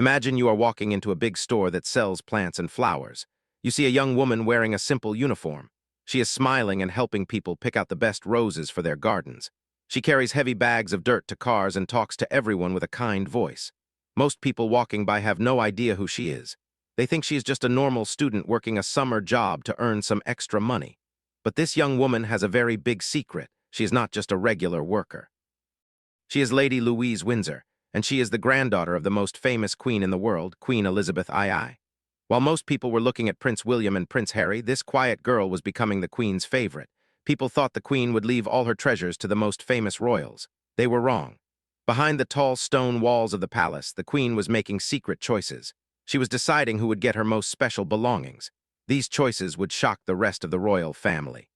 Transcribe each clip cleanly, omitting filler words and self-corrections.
Imagine you are walking into a big store that sells plants and flowers. You see a young woman wearing a simple uniform. She is smiling and helping people pick out the best roses for their gardens. She carries heavy bags of dirt to cars and talks to everyone with a kind voice. Most people walking by have no idea who she is. They think she is just a normal student working a summer job to earn some extra money. But this young woman has a very big secret. She is not just a regular worker. She is Lady Louise Windsor, and she is the granddaughter of the most famous queen in the world, Queen Elizabeth II. While most people were looking at Prince William and Prince Harry, this quiet girl was becoming the queen's favorite. People thought the queen would leave all her treasures to the most famous royals. They were wrong. Behind the tall stone walls of the palace, the queen was making secret choices. She was deciding who would get her most special belongings. These choices would shock the rest of the royal family.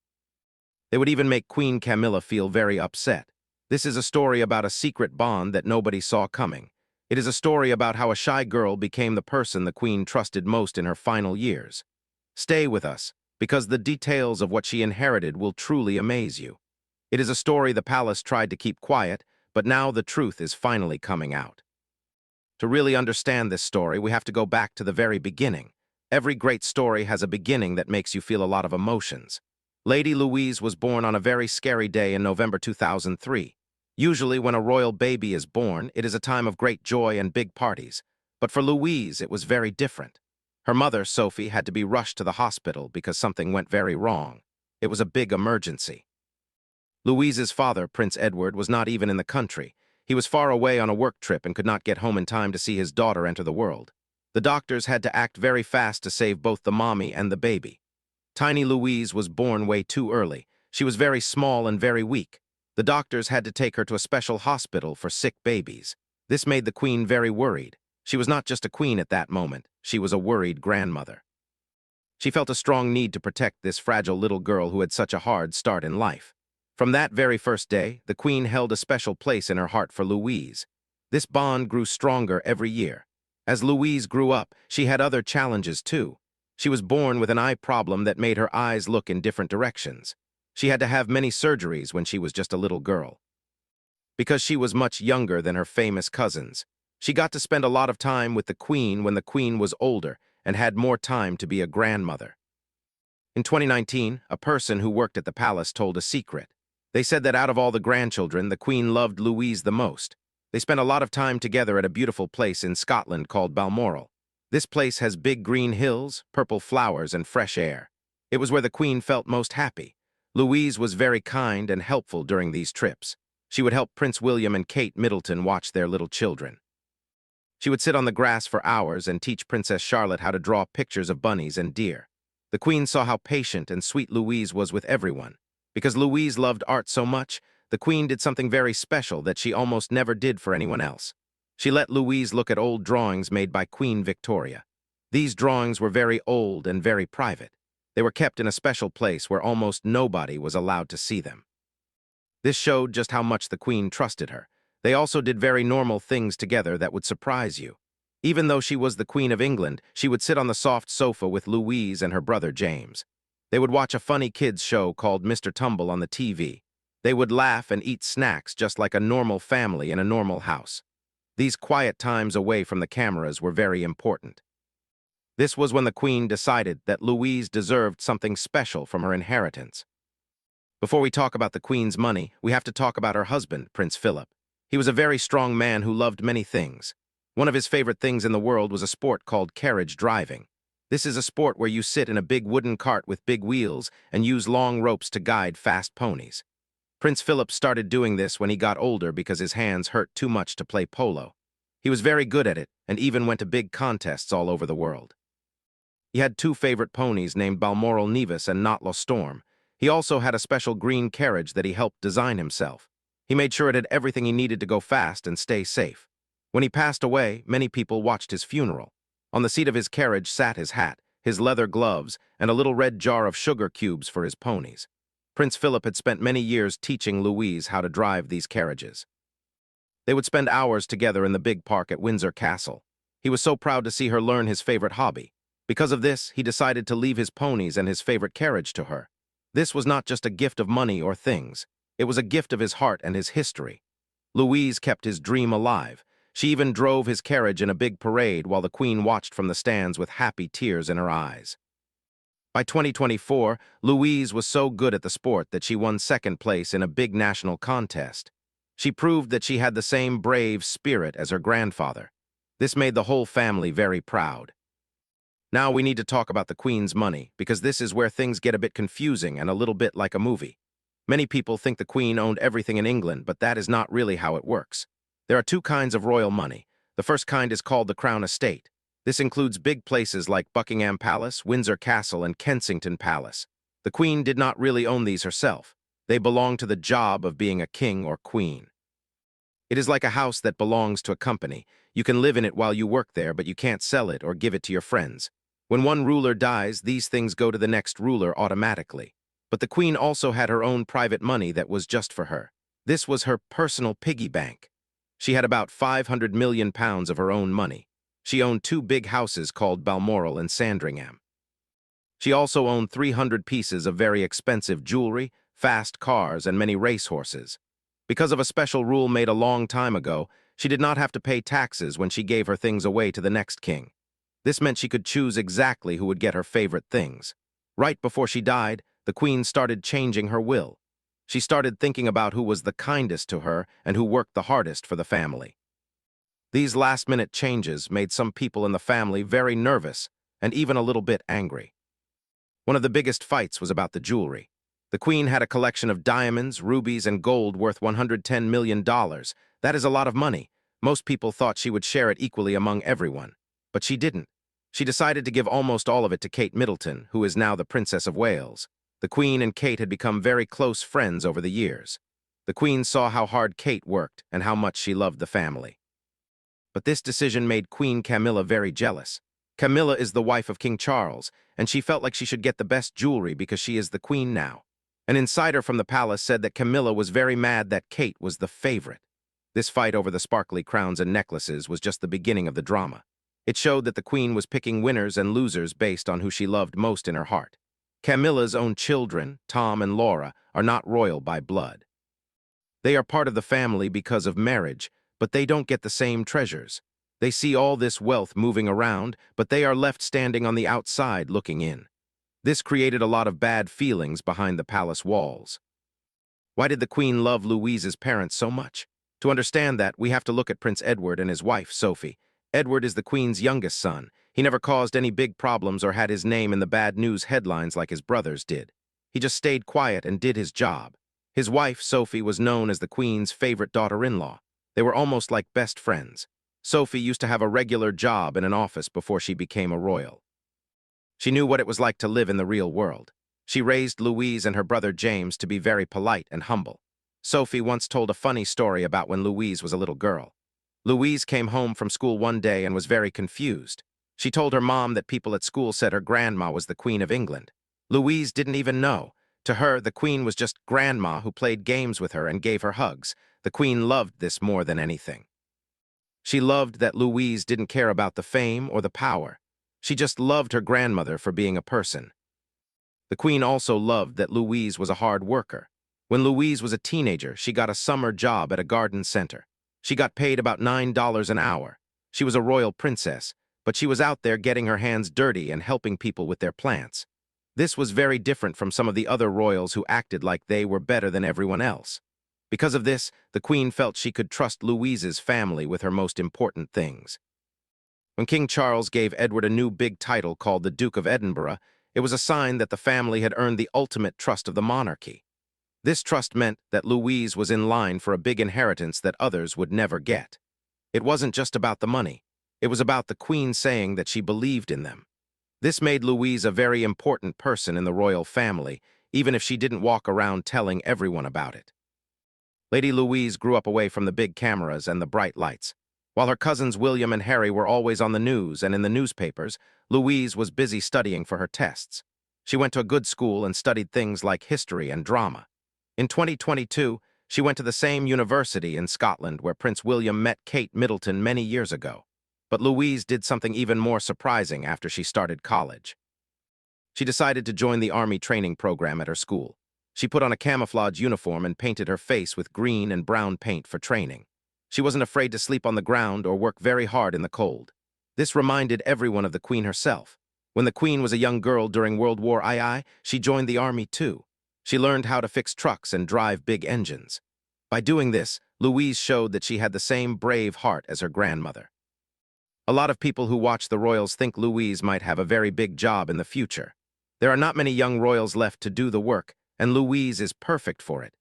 They would even make Queen Camilla feel very upset. This is a story about a secret bond that nobody saw coming. It is a story about how a shy girl became the person the queen trusted most in her final years. Stay with us, because the details of what she inherited will truly amaze you. It is a story the palace tried to keep quiet, but now the truth is finally coming out. To really understand this story, we have to go back to the very beginning. Every great story has a beginning that makes you feel a lot of emotions. Lady Louise was born on a very scary day in November 2003. Usually when a royal baby is born, it is a time of great joy and big parties. But for Louise, it was very different. Her mother, Sophie, had to be rushed to the hospital because something went very wrong. It was a big emergency. Louise's father, Prince Edward, was not even in the country. He was far away on a work trip and could not get home in time to see his daughter enter the world. The doctors had to act very fast to save both the mommy and the baby. Tiny Louise was born way too early. She was very small and very weak. The doctors had to take her to a special hospital for sick babies. This made the queen very worried. She was not just a queen at that moment. She was a worried grandmother. She felt a strong need to protect this fragile little girl who had such a hard start in life. From that very first day, the queen held a special place in her heart for Louise. This bond grew stronger every year. As Louise grew up, she had other challenges too. She was born with an eye problem that made her eyes look in different directions. She had to have many surgeries when she was just a little girl. Because she was much younger than her famous cousins, she got to spend a lot of time with the queen when the queen was older and had more time to be a grandmother. In 2019, a person who worked at the palace told a secret. They said that out of all the grandchildren, the queen loved Louise the most. They spent a lot of time together at a beautiful place in Scotland called Balmoral. This place has big green hills, purple flowers, and fresh air. It was where the queen felt most happy. Louise was very kind and helpful during these trips. She would help Prince William and Kate Middleton watch their little children. She would sit on the grass for hours and teach Princess Charlotte how to draw pictures of bunnies and deer. The queen saw how patient and sweet Louise was with everyone. Because Louise loved art so much, the queen did something very special that she almost never did for anyone else. She let Louise look at old drawings made by Queen Victoria. These drawings were very old and very private. They were kept in a special place where almost nobody was allowed to see them. This showed just how much the queen trusted her. They also did very normal things together that would surprise you. Even though she was the Queen of England, she would sit on the soft sofa with Louise and her brother James. They would watch a funny kids show called Mr. Tumble on the TV. They would laugh and eat snacks just like a normal family in a normal house. These quiet times away from the cameras were very important. This was when the queen decided that Louise deserved something special from her inheritance. Before we talk about the queen's money, we have to talk about her husband, Prince Philip. He was a very strong man who loved many things. One of his favorite things in the world was a sport called carriage driving. This is a sport where you sit in a big wooden cart with big wheels and use long ropes to guide fast ponies. Prince Philip started doing this when he got older because his hands hurt too much to play polo. He was very good at it and even went to big contests all over the world. He had two favorite ponies named Balmoral Nevis and Knotlow Storm. He also had a special green carriage that he helped design himself. He made sure it had everything he needed to go fast and stay safe. When he passed away, many people watched his funeral. On the seat of his carriage sat his hat, his leather gloves, and a little red jar of sugar cubes for his ponies. Prince Philip had spent many years teaching Louise how to drive these carriages. They would spend hours together in the big park at Windsor Castle. He was so proud to see her learn his favorite hobby. Because of this, he decided to leave his ponies and his favorite carriage to her. This was not just a gift of money or things. It was a gift of his heart and his history. Louise kept his dream alive. She even drove his carriage in a big parade while the Queen watched from the stands with happy tears in her eyes. By 2024, Louise was so good at the sport that she won second place in a big national contest. She proved that she had the same brave spirit as her grandfather. This made the whole family very proud. Now we need to talk about the Queen's money, because this is where things get a bit confusing and a little bit like a movie. Many people think the Queen owned everything in England, but that is not really how it works. There are two kinds of royal money. The first kind is called the Crown Estate. This includes big places like Buckingham Palace, Windsor Castle, and Kensington Palace. The Queen did not really own these herself. They belong to the job of being a king or queen. It is like a house that belongs to a company. You can live in it while you work there, but you can't sell it or give it to your friends. When one ruler dies, these things go to the next ruler automatically. But the Queen also had her own private money that was just for her. This was her personal piggy bank. She had about £500 million of her own money. She owned two big houses called Balmoral and Sandringham. She also owned 300 pieces of very expensive jewelry, fast cars, and many racehorses. Because of a special rule made a long time ago, she did not have to pay taxes when she gave her things away to the next king. This meant she could choose exactly who would get her favorite things. Right before she died, the Queen started changing her will. She started thinking about who was the kindest to her and who worked the hardest for the family. These last-minute changes made some people in the family very nervous and even a little bit angry. One of the biggest fights was about the jewelry. The Queen had a collection of diamonds, rubies, and gold worth $110 million. That is a lot of money. Most people thought she would share it equally among everyone. But she didn't. She decided to give almost all of it to Kate Middleton, who is now the Princess of Wales. The Queen and Kate had become very close friends over the years. The Queen saw how hard Kate worked and how much she loved the family. But this decision made Queen Camilla very jealous. Camilla is the wife of King Charles, and she felt like she should get the best jewelry because she is the Queen now. An insider from the palace said that Camilla was very mad that Kate was the favorite. This fight over the sparkly crowns and necklaces was just the beginning of the drama. It showed that the Queen was picking winners and losers based on who she loved most in her heart. Camilla's own children, Tom and Laura, are not royal by blood. They are part of the family because of marriage, but they don't get the same treasures. They see all this wealth moving around, but they are left standing on the outside looking in. This created a lot of bad feelings behind the palace walls. Why did the Queen love Louise's parents so much? To understand that, we have to look at Prince Edward and his wife, Sophie. Edward is the Queen's youngest son. He never caused any big problems or had his name in the bad news headlines like his brothers did. He just stayed quiet and did his job. His wife, Sophie, was known as the Queen's favorite daughter-in-law. They were almost like best friends. Sophie used to have a regular job in an office before she became a royal. She knew what it was like to live in the real world. She raised Louise and her brother James to be very polite and humble. Sophie once told a funny story about when Louise was a little girl. Louise came home from school one day and was very confused. She told her mom that people at school said her grandma was the Queen of England. Louise didn't even know. To her, the Queen was just grandma who played games with her and gave her hugs. The Queen loved this more than anything. She loved that Louise didn't care about the fame or the power. She just loved her grandmother for being a person. The Queen also loved that Louise was a hard worker. When Louise was a teenager, she got a summer job at a garden center. She got paid about $9 an hour. She was a royal princess, but she was out there getting her hands dirty and helping people with their plants. This was very different from some of the other royals who acted like they were better than everyone else. Because of this, the Queen felt she could trust Louise's family with her most important things. When King Charles gave Edward a new big title called the Duke of Edinburgh, it was a sign that the family had earned the ultimate trust of the monarchy. This trust meant that Louise was in line for a big inheritance that others would never get. It wasn't just about the money. It was about the Queen saying that she believed in them. This made Louise a very important person in the royal family, even if she didn't walk around telling everyone about it. Lady Louise grew up away from the big cameras and the bright lights. While her cousins William and Harry were always on the news and in the newspapers, Louise was busy studying for her tests. She went to a good school and studied things like history and drama. In 2022, she went to the same university in Scotland where Prince William met Kate Middleton many years ago. But Louise did something even more surprising after she started college. She decided to join the army training program at her school. She put on a camouflage uniform and painted her face with green and brown paint for training. She wasn't afraid to sleep on the ground or work very hard in the cold. This reminded everyone of the Queen herself. When the Queen was a young girl during World War II, she joined the army too. She learned how to fix trucks and drive big engines. By doing this, Louise showed that she had the same brave heart as her grandmother. A lot of people who watch the royals think Louise might have a very big job in the future. There are not many young royals left to do the work, and Louise is perfect for it.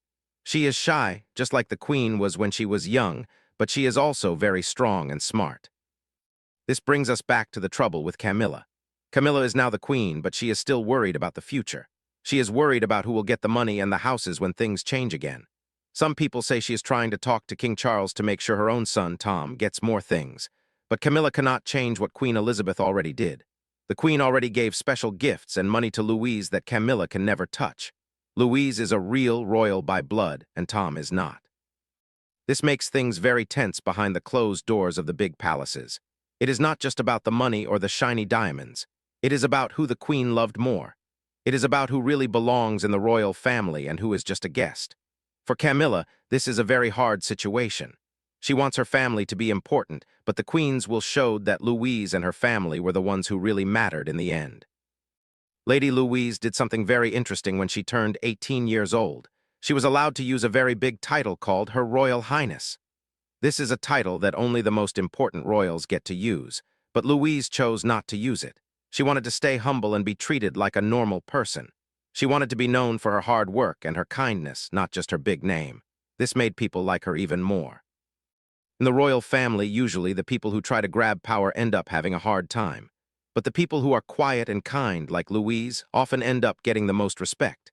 She is shy, just like the Queen was when she was young, but she is also very strong and smart. This brings us back to the trouble with Camilla. Camilla is now the Queen, but she is still worried about the future. She is worried about who will get the money and the houses when things change again. Some people say she is trying to talk to King Charles to make sure her own son, Tom, gets more things. But Camilla cannot change what Queen Elizabeth already did. The Queen already gave special gifts and money to Louise that Camilla can never touch. Louise is a real royal by blood, and Tom is not. This makes things very tense behind the closed doors of the big palaces. It is not just about the money or the shiny diamonds. It is about who the Queen loved more. It is about who really belongs in the royal family and who is just a guest. For Camilla, this is a very hard situation. She wants her family to be important, but the Queen's will show that Louise and her family were the ones who really mattered in the end. Lady Louise did something very interesting when she turned 18 years old. She was allowed to use a very big title called Her Royal Highness. This is a title that only the most important royals get to use, but Louise chose not to use it. She wanted to stay humble and be treated like a normal person. She wanted to be known for her hard work and her kindness, not just her big name. This made people like her even more. In the royal family, usually the people who try to grab power end up having a hard time. But the people who are quiet and kind, like Louise, often end up getting the most respect.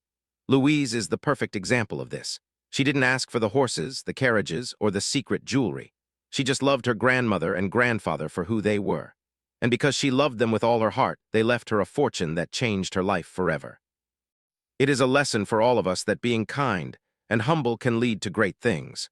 Louise is the perfect example of this. She didn't ask for the horses, the carriages, or the secret jewelry. She just loved her grandmother and grandfather for who they were. And because she loved them with all her heart, they left her a fortune that changed her life forever. It is a lesson for all of us that being kind and humble can lead to great things.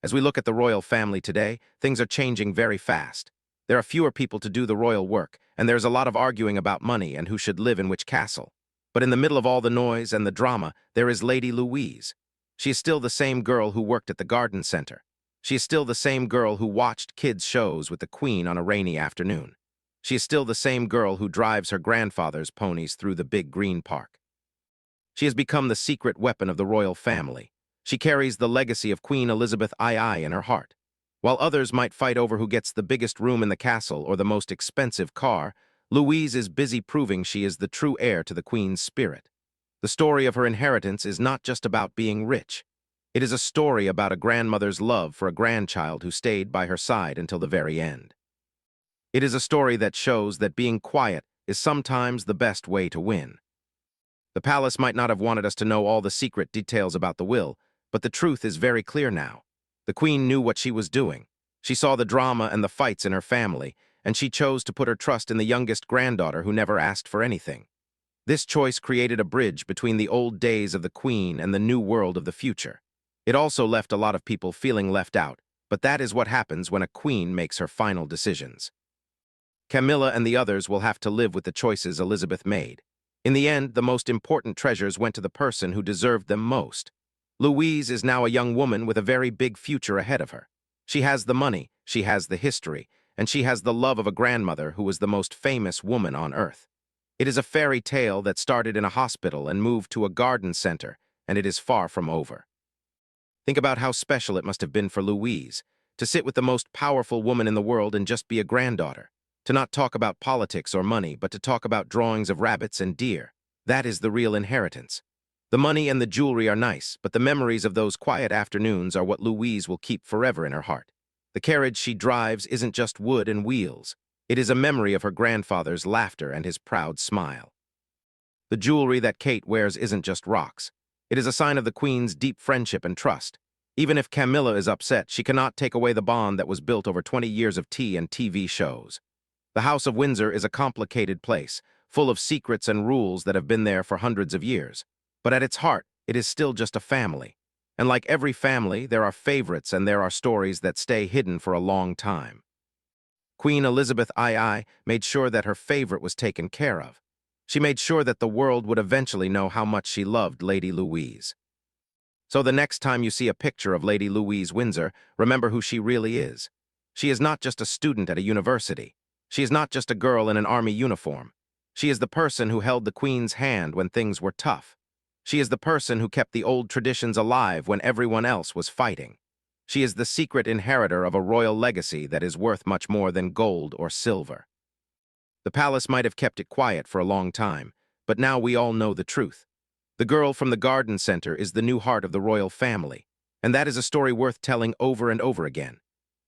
As we look at the royal family today, things are changing very fast. There are fewer people to do the royal work, and there's a lot of arguing about money and who should live in which castle. But in the middle of all the noise and the drama, there is Lady Louise. She is still the same girl who worked at the garden center. She is still the same girl who watched kids' shows with the Queen on a rainy afternoon. She is still the same girl who drives her grandfather's ponies through the big green park. She has become the secret weapon of the royal family. She carries the legacy of Queen Elizabeth II in her heart. While others might fight over who gets the biggest room in the castle or the most expensive car, Louise is busy proving she is the true heir to the Queen's spirit. The story of her inheritance is not just about being rich. It is a story about a grandmother's love for a grandchild who stayed by her side until the very end. It is a story that shows that being quiet is sometimes the best way to win. The palace might not have wanted us to know all the secret details about the will, but the truth is very clear now. The Queen knew what she was doing. She saw the drama and the fights in her family, and she chose to put her trust in the youngest granddaughter who never asked for anything. This choice created a bridge between the old days of the Queen and the new world of the future. It also left a lot of people feeling left out, but that is what happens when a queen makes her final decisions. Camilla and the others will have to live with the choices Elizabeth made. In the end, the most important treasures went to the person who deserved them most. Louise is now a young woman with a very big future ahead of her. She has the money, she has the history, and she has the love of a grandmother who was the most famous woman on earth. It is a fairy tale that started in a hospital and moved to a garden center, and it is far from over. Think about how special it must have been for Louise to sit with the most powerful woman in the world and just be a granddaughter, to not talk about politics or money, but to talk about drawings of rabbits and deer. That is the real inheritance. The money and the jewelry are nice, but the memories of those quiet afternoons are what Louise will keep forever in her heart. The carriage she drives isn't just wood and wheels. It is a memory of her grandfather's laughter and his proud smile. The jewelry that Kate wears isn't just rocks. It is a sign of the Queen's deep friendship and trust. Even if Camilla is upset, she cannot take away the bond that was built over 20 years of tea and TV shows. The House of Windsor is a complicated place, full of secrets and rules that have been there for hundreds of years. But at its heart, it is still just a family. And like every family, there are favorites and there are stories that stay hidden for a long time. Queen Elizabeth II made sure that her favorite was taken care of. She made sure that the world would eventually know how much she loved Lady Louise. So the next time you see a picture of Lady Louise Windsor, remember who she really is. She is not just a student at a university. She is not just a girl in an army uniform. She is the person who held the Queen's hand when things were tough. She is the person who kept the old traditions alive when everyone else was fighting. She is the secret inheritor of a royal legacy that is worth much more than gold or silver. The palace might have kept it quiet for a long time, but now we all know the truth. The girl from the garden center is the new heart of the royal family, and that is a story worth telling over and over again.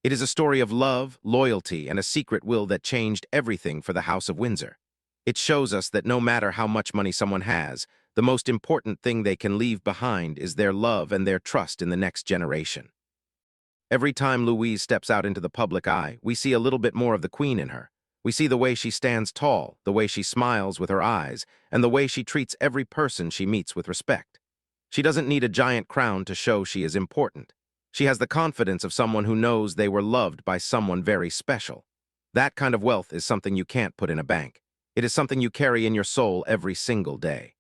It is a story of love, loyalty, and a secret will that changed everything for the House of Windsor. It shows us that no matter how much money someone has, the most important thing they can leave behind is their love and their trust in the next generation. Every time Louise steps out into the public eye, we see a little bit more of the Queen in her. We see the way she stands tall, the way she smiles with her eyes, and the way she treats every person she meets with respect. She doesn't need a giant crown to show she is important. She has the confidence of someone who knows they were loved by someone very special. That kind of wealth is something you can't put in a bank. It is something you carry in your soul every single day.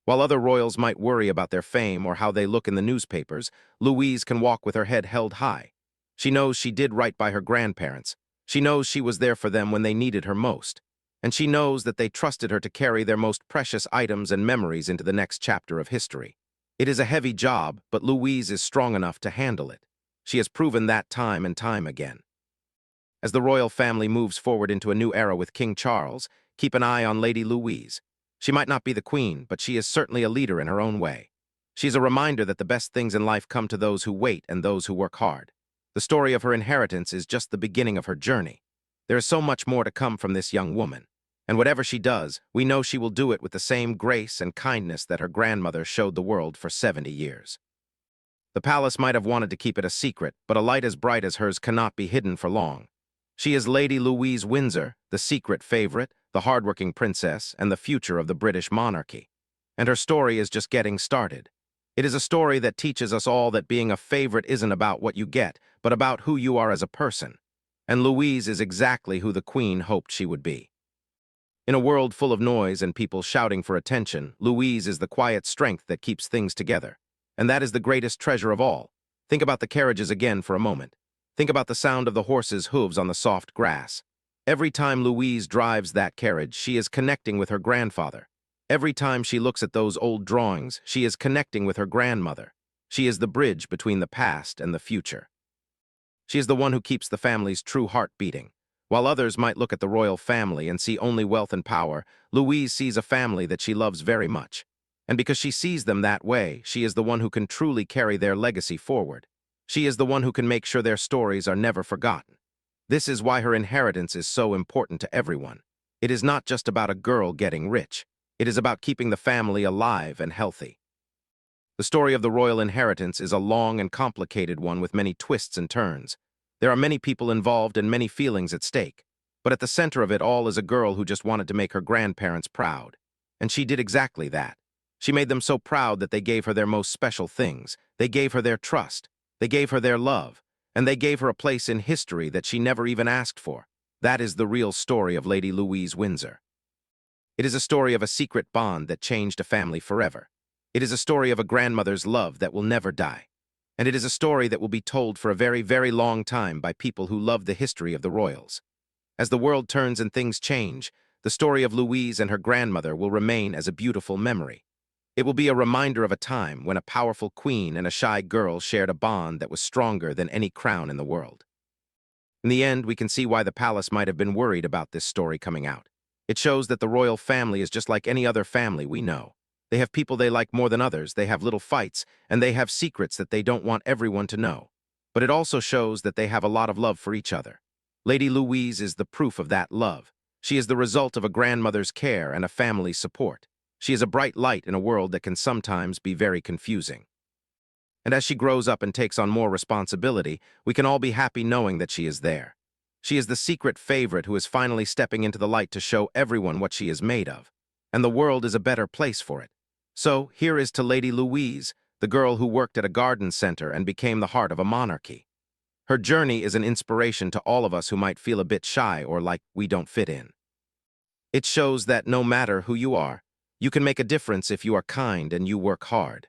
While other royals might worry about their fame or how they look in the newspapers, Louise can walk with her head held high. She knows she did right by her grandparents. She knows she was there for them when they needed her most. And she knows that they trusted her to carry their most precious items and memories into the next chapter of history. It is a heavy job, but Louise is strong enough to handle it. She has proven that time and time again. As the royal family moves forward into a new era with King Charles, keep an eye on Lady Louise. She might not be the queen, but she is certainly a leader in her own way. She's a reminder that the best things in life come to those who wait and those who work hard. The story of her inheritance is just the beginning of her journey. There is so much more to come from this young woman. And whatever she does, we know she will do it with the same grace and kindness that her grandmother showed the world for 70 years. The palace might have wanted to keep it a secret, but a light as bright as hers cannot be hidden for long. She is Lady Louise Windsor, the secret favorite, the hardworking princess, and the future of the British monarchy. And her story is just getting started. It is a story that teaches us all that being a favorite isn't about what you get, but about who you are as a person. And Louise is exactly who the Queen hoped she would be. In a world full of noise and people shouting for attention, Louise is the quiet strength that keeps things together. And that is the greatest treasure of all. Think about the carriages again for a moment. Think about the sound of the horses' hooves on the soft grass. Every time Louise drives that carriage, she is connecting with her grandfather. Every time she looks at those old drawings, she is connecting with her grandmother. She is the bridge between the past and the future. She is the one who keeps the family's true heart beating. While others might look at the royal family and see only wealth and power, Louise sees a family that she loves very much. And because she sees them that way, she is the one who can truly carry their legacy forward. She is the one who can make sure their stories are never forgotten. This is why her inheritance is so important to everyone. It is not just about a girl getting rich. It is about keeping the family alive and healthy. The story of the royal inheritance is a long and complicated one with many twists and turns. There are many people involved and many feelings at stake. But at the center of it all is a girl who just wanted to make her grandparents proud. And she did exactly that. She made them so proud that they gave her their most special things. They gave her their trust. They gave her their love. And they gave her a place in history that she never even asked for. That is the real story of Lady Louise Windsor. It is a story of a secret bond that changed a family forever. It is a story of a grandmother's love that will never die. And it is a story that will be told for a very, very long time by people who love the history of the royals. As the world turns and things change, the story of Louise and her grandmother will remain as a beautiful memory. It will be a reminder of a time when a powerful queen and a shy girl shared a bond that was stronger than any crown in the world. In the end, we can see why the palace might have been worried about this story coming out. It shows that the royal family is just like any other family we know. They have people they like more than others, they have little fights, and they have secrets that they don't want everyone to know. But it also shows that they have a lot of love for each other. Lady Louise is the proof of that love. She is the result of a grandmother's care and a family's support. She is a bright light in a world that can sometimes be very confusing. And as she grows up and takes on more responsibility, we can all be happy knowing that she is there. She is the secret favorite who is finally stepping into the light to show everyone what she is made of. And the world is a better place for it. So, here is to Lady Louise, the girl who worked at a garden center and became the heart of a monarchy. Her journey is an inspiration to all of us who might feel a bit shy or like we don't fit in. It shows that no matter who you are, you can make a difference if you are kind and you work hard.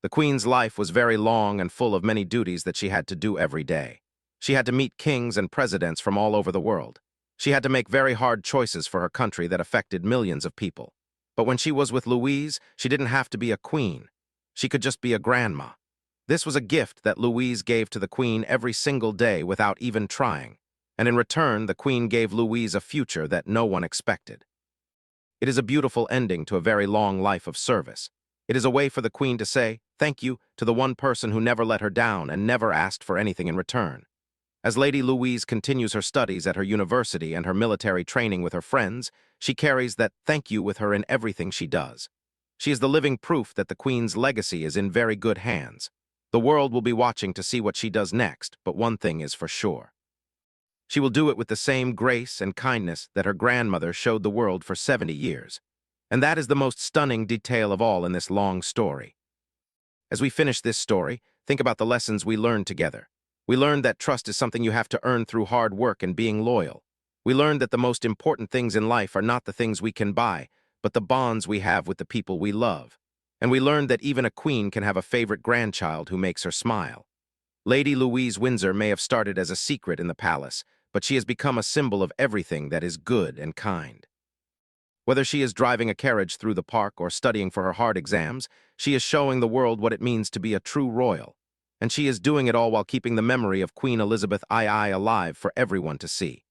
The queen's life was very long and full of many duties that she had to do every day. She had to meet kings and presidents from all over the world. She had to make very hard choices for her country that affected millions of people. But when she was with Louise, she didn't have to be a queen. She could just be a grandma. This was a gift that Louise gave to the queen every single day without even trying. And in return, the queen gave Louise a future that no one expected. It is a beautiful ending to a very long life of service. It is a way for the queen to say thank you to the one person who never let her down and never asked for anything in return. As Lady Louise continues her studies at her university and her military training with her friends, she carries that thank you with her in everything she does. She is the living proof that the queen's legacy is in very good hands. The world will be watching to see what she does next, but one thing is for sure. She will do it with the same grace and kindness that her grandmother showed the world for 70 years. And that is the most stunning detail of all in this long story. As we finish this story, think about the lessons we learned together. We learned that trust is something you have to earn through hard work and being loyal. We learned that the most important things in life are not the things we can buy, but the bonds we have with the people we love. And we learned that even a queen can have a favorite grandchild who makes her smile. Lady Louise Windsor may have started as a secret in the palace, but she has become a symbol of everything that is good and kind. Whether she is driving a carriage through the park or studying for her hard exams, she is showing the world what it means to be a true royal. And she is doing it all while keeping the memory of Queen Elizabeth II alive for everyone to see.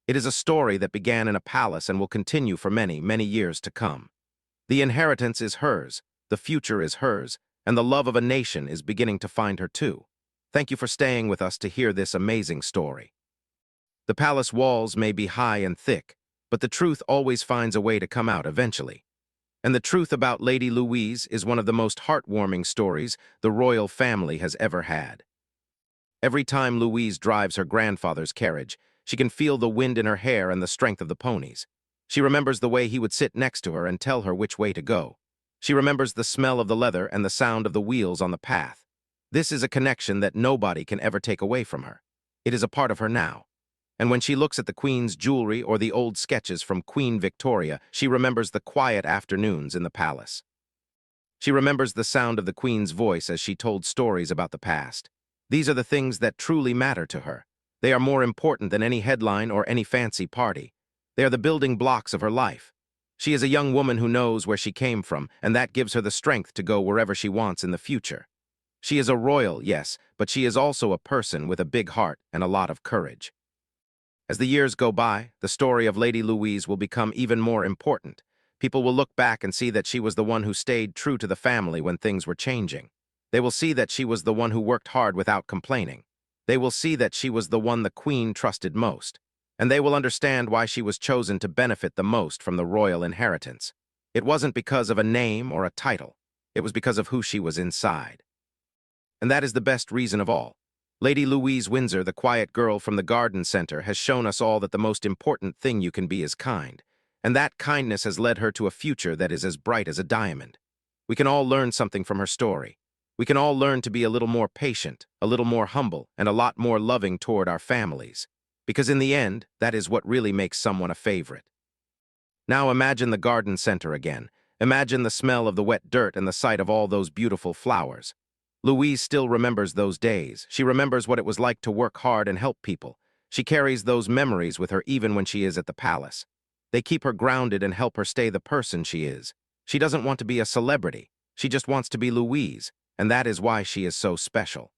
It is a story that began in a palace and will continue for many, many years to come. The inheritance is hers, the future is hers, and the love of a nation is beginning to find her too. Thank you for staying with us to hear this amazing story. The palace walls may be high and thick, but the truth always finds a way to come out eventually. And the truth about Lady Louise is one of the most heartwarming stories the royal family has ever had. Every time Louise drives her grandfather's carriage, she can feel the wind in her hair and the strength of the ponies. She remembers the way he would sit next to her and tell her which way to go. She remembers the smell of the leather and the sound of the wheels on the path. This is a connection that nobody can ever take away from her. It is a part of her now. And when she looks at the Queen's jewelry or the old sketches from Queen Victoria, she remembers the quiet afternoons in the palace. She remembers the sound of the Queen's voice as she told stories about the past. These are the things that truly matter to her. They are more important than any headline or any fancy party. They are the building blocks of her life. She is a young woman who knows where she came from, and that gives her the strength to go wherever she wants in the future. She is a royal, yes, but she is also a person with a big heart and a lot of courage. As the years go by, the story of Lady Louise will become even more important. People will look back and see that she was the one who stayed true to the family when things were changing. They will see that she was the one who worked hard without complaining. They will see that she was the one the Queen trusted most. And they will understand why she was chosen to benefit the most from the royal inheritance. It wasn't because of a name or a title. It was because of who she was inside. And that is the best reason of all. Lady Louise Windsor, the quiet girl from the garden center, has shown us all that the most important thing you can be is kind. And that kindness has led her to a future that is as bright as a diamond. We can all learn something from her story. We can all learn to be a little more patient, a little more humble, and a lot more loving toward our families. Because in the end, that is what really makes someone a favorite. Now imagine the garden center again. Imagine the smell of the wet dirt and the sight of all those beautiful flowers. Louise still remembers those days. She remembers what it was like to work hard and help people. She carries those memories with her even when she is at the palace. They keep her grounded and help her stay the person she is. She doesn't want to be a celebrity. She just wants to be Louise, and that is why she is so special.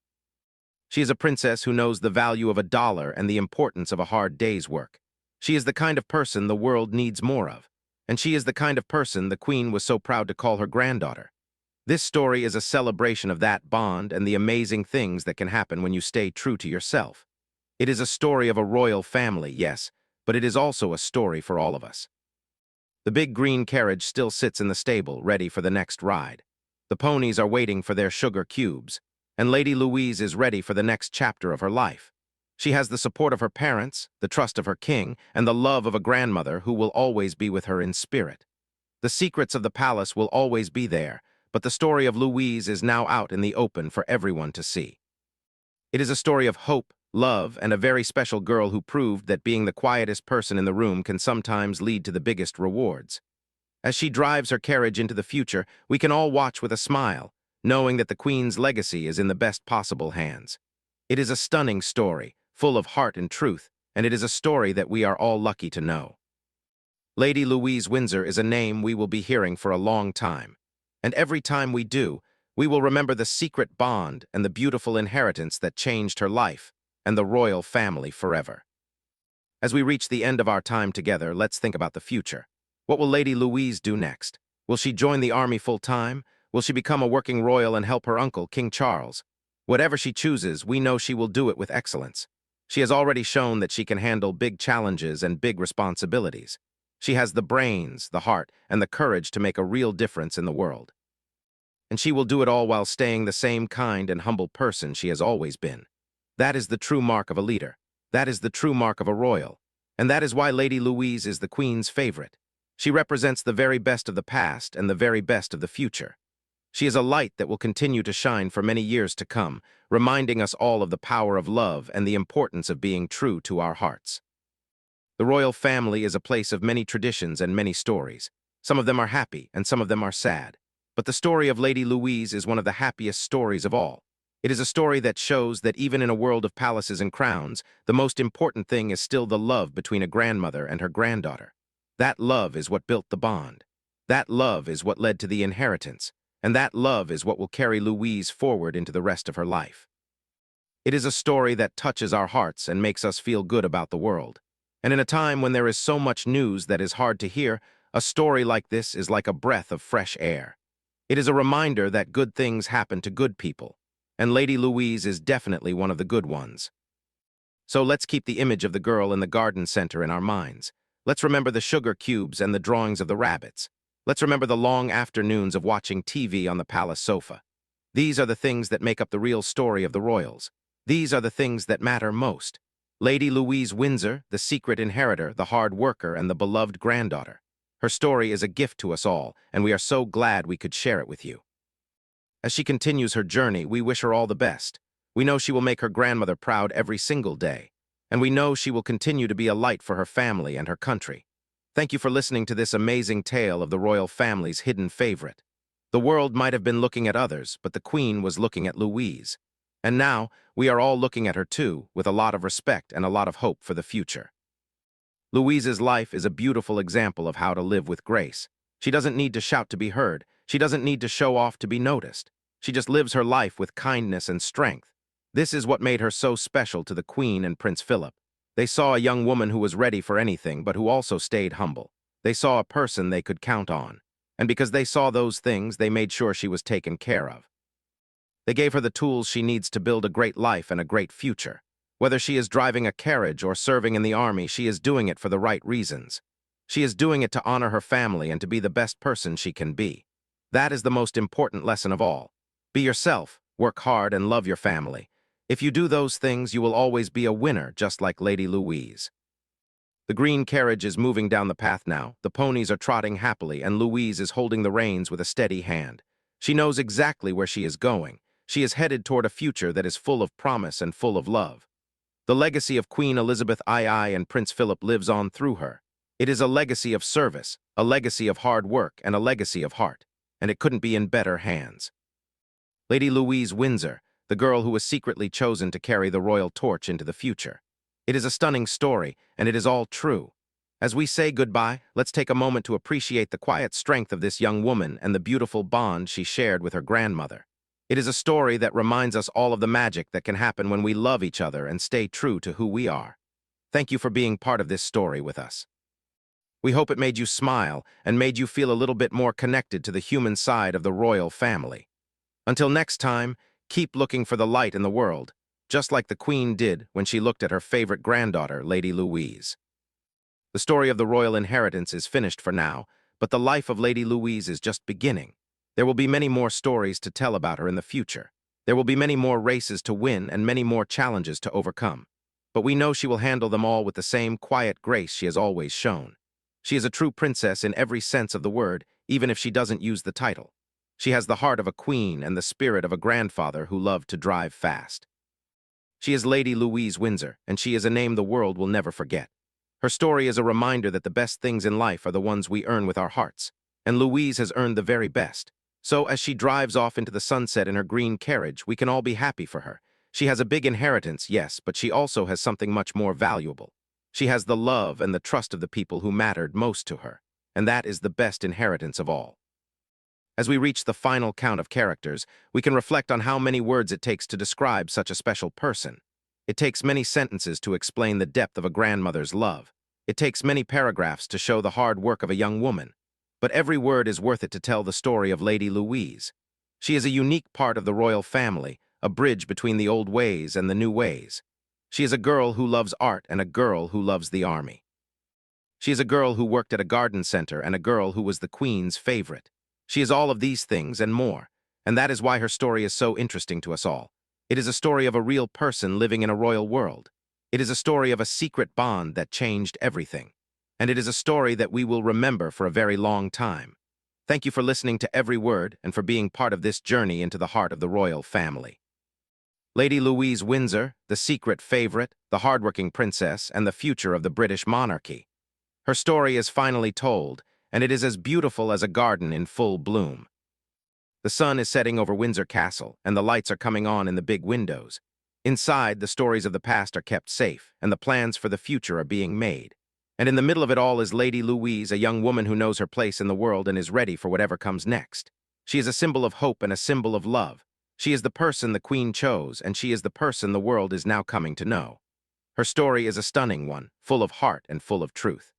She is a princess who knows the value of $1 and the importance of a hard day's work. She is the kind of person the world needs more of. And she is the kind of person the Queen was so proud to call her granddaughter. This story is a celebration of that bond and the amazing things that can happen when you stay true to yourself. It is a story of a royal family, yes, but it is also a story for all of us. The big green carriage still sits in the stable, ready for the next ride. The ponies are waiting for their sugar cubes, and Lady Louise is ready for the next chapter of her life. She has the support of her parents, the trust of her king, and the love of a grandmother who will always be with her in spirit. The secrets of the palace will always be there, but the story of Louise is now out in the open for everyone to see. It is a story of hope, love, and a very special girl who proved that being the quietest person in the room can sometimes lead to the biggest rewards. As she drives her carriage into the future, we can all watch with a smile, knowing that the Queen's legacy is in the best possible hands. It is a stunning story, full of heart and truth, and it is a story that we are all lucky to know. Lady Louise Windsor is a name we will be hearing for a long time, and every time we do, we will remember the secret bond and the beautiful inheritance that changed her life and the royal family forever. As we reach the end of our time together, let's think about the future. What will Lady Louise do next? Will she join the army full-time? Will she become a working royal and help her uncle, King Charles? Whatever she chooses, we know she will do it with excellence. She has already shown that she can handle big challenges and big responsibilities. She has the brains, the heart, and the courage to make a real difference in the world. And she will do it all while staying the same kind and humble person she has always been. That is the true mark of a leader. That is the true mark of a royal. And that is why Lady Louise is the Queen's favorite. She represents the very best of the past and the very best of the future. She is a light that will continue to shine for many years to come, reminding us all of the power of love and the importance of being true to our hearts. The royal family is a place of many traditions and many stories. Some of them are happy and some of them are sad. But the story of Lady Louise is one of the happiest stories of all. It is a story that shows that even in a world of palaces and crowns, the most important thing is still the love between a grandmother and her granddaughter. That love is what built the bond. That love is what led to the inheritance. And that love is what will carry Louise forward into the rest of her life. It is a story that touches our hearts and makes us feel good about the world. And in a time when there is so much news that is hard to hear, a story like this is like a breath of fresh air. It is a reminder that good things happen to good people, and Lady Louise is definitely one of the good ones. So let's keep the image of the girl in the garden center in our minds. Let's remember the sugar cubes and the drawings of the rabbits. Let's remember the long afternoons of watching TV on the palace sofa. These are the things that make up the real story of the royals. These are the things that matter most. Lady Louise Windsor, the secret inheritor, the hard worker, and the beloved granddaughter. Her story is a gift to us all, and we are so glad we could share it with you. As she continues her journey, we wish her all the best. We know she will make her grandmother proud every single day, and we know she will continue to be a light for her family and her country. Thank you for listening to this amazing tale of the royal family's hidden favorite. The world might have been looking at others, but the Queen was looking at Louise. And now, we are all looking at her too, with a lot of respect and a lot of hope for the future. Louise's life is a beautiful example of how to live with grace. She doesn't need to shout to be heard. She doesn't need to show off to be noticed. She just lives her life with kindness and strength. This is what made her so special to the Queen and Prince Philip. They saw a young woman who was ready for anything, but who also stayed humble. They saw a person they could count on. And because they saw those things, they made sure she was taken care of. They gave her the tools she needs to build a great life and a great future. Whether she is driving a carriage or serving in the army, she is doing it for the right reasons. She is doing it to honor her family and to be the best person she can be. That is the most important lesson of all. Be yourself, work hard, and love your family. If you do those things, you will always be a winner, just like Lady Louise. The green carriage is moving down the path now. The ponies are trotting happily, and Louise is holding the reins with a steady hand. She knows exactly where she is going. She is headed toward a future that is full of promise and full of love. The legacy of Queen Elizabeth II and Prince Philip lives on through her. It is a legacy of service, a legacy of hard work, and a legacy of heart. And it couldn't be in better hands. Lady Louise Windsor, the girl who was secretly chosen to carry the royal torch into the future. It is a stunning story, and it is all true. As we say goodbye, let's take a moment to appreciate the quiet strength of this young woman and the beautiful bond she shared with her grandmother. It is a story that reminds us all of the magic that can happen when we love each other and stay true to who we are. Thank you for being part of this story with us. We hope it made you smile and made you feel a little bit more connected to the human side of the royal family. Until next time, keep looking for the light in the world, just like the Queen did when she looked at her favorite granddaughter, Lady Louise. The story of the royal inheritance is finished for now, but the life of Lady Louise is just beginning. There will be many more stories to tell about her in the future. There will be many more races to win and many more challenges to overcome. But we know she will handle them all with the same quiet grace she has always shown. She is a true princess in every sense of the word, even if she doesn't use the title. She has the heart of a queen and the spirit of a grandfather who loved to drive fast. She is Lady Louise Windsor, and she is a name the world will never forget. Her story is a reminder that the best things in life are the ones we earn with our hearts, and Louise has earned the very best. So as she drives off into the sunset in her green carriage, we can all be happy for her. She has a big inheritance, yes, but she also has something much more valuable. She has the love and the trust of the people who mattered most to her, and that is the best inheritance of all. As we reach the final count of characters, we can reflect on how many words it takes to describe such a special person. It takes many sentences to explain the depth of a grandmother's love. It takes many paragraphs to show the hard work of a young woman. But every word is worth it to tell the story of Lady Louise. She is a unique part of the royal family, a bridge between the old ways and the new ways. She is a girl who loves art and a girl who loves the army. She is a girl who worked at a garden center and a girl who was the Queen's favorite. She is all of these things and more, and that is why her story is so interesting to us all. It is a story of a real person living in a royal world. It is a story of a secret bond that changed everything. And it is a story that we will remember for a very long time. Thank you for listening to every word and for being part of this journey into the heart of the royal family. Lady Louise Windsor, the secret favorite, the hardworking princess, and the future of the British monarchy. Her story is finally told, and it is as beautiful as a garden in full bloom. The sun is setting over Windsor Castle, and the lights are coming on in the big windows. Inside, the stories of the past are kept safe, and the plans for the future are being made. And in the middle of it all is Lady Louise, a young woman who knows her place in the world and is ready for whatever comes next. She is a symbol of hope and a symbol of love. She is the person the Queen chose, and she is the person the world is now coming to know. Her story is a stunning one, full of heart and full of truth.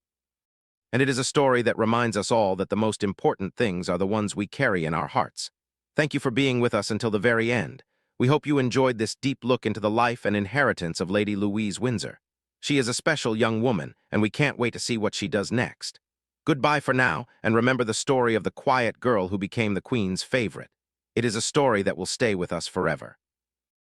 And it is a story that reminds us all that the most important things are the ones we carry in our hearts. Thank you for being with us until the very end. We hope you enjoyed this deep look into the life and inheritance of Lady Louise Windsor. She is a special young woman, and we can't wait to see what she does next. Goodbye for now, and remember the story of the quiet girl who became the Queen's favorite. It is a story that will stay with us forever.